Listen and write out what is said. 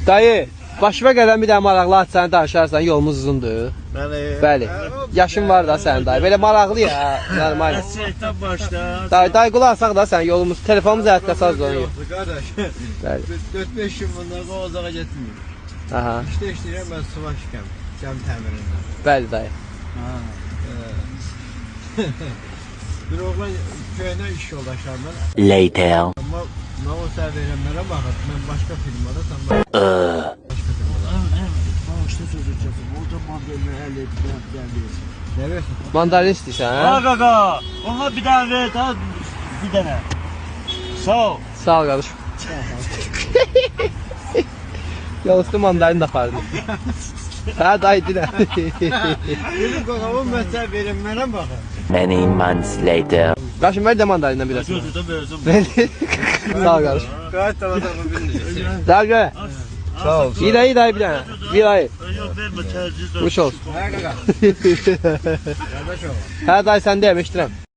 Dayı, başıma gələn bir dənə maraqlı hadisəni danışarsan, yolumuz uzundur. Bəli. Yaşın var da sənin dayı. Belə maraqlı ya, normal. Əsəkdən başla. Dayı qulaq asaq da sən yolumuz, telefonumuz əldə sazlanıyor. Qardaş, Bəli. 4-5 gün bundan o uzağa getməyim. Aha. İşte işləyirəm mən Suvaşkəm, cəm təmirində. Bəli dayı. Bir oğlan köyünə iş yoldaşlarımdan. Later. Amma mən o səhv verənlərə baxıb, mən başqa firmada, sən başqa firmada. Bağışda söz edəcəksin. Orada mandalini əldə edib gəlir. Nə versin? Mandalin istəyirsən, hə? Qaqa, ona bir dənə ver, daha bir dənə. Sağ ol. Sağ ol qardaşım. Yol üstü mandalin də apardım. Hə dayı dinə. Dedim qonağımın mən səhv verənlərə baxıb. Many months later. Qardaşım ver də mandalindən biraz. Gözüdən verəcəm. Sağ ol qardaşım. Qayıt da adamı bilmir. Sağ ol gəl. Sağ ol. İyi dayı bir dənə. Bir dayı. Yox, vermə, tərciz. Uç olsun. Hə qaqa. Qardaş oğlan. Hə dayı sən deyəm, eşidirəm.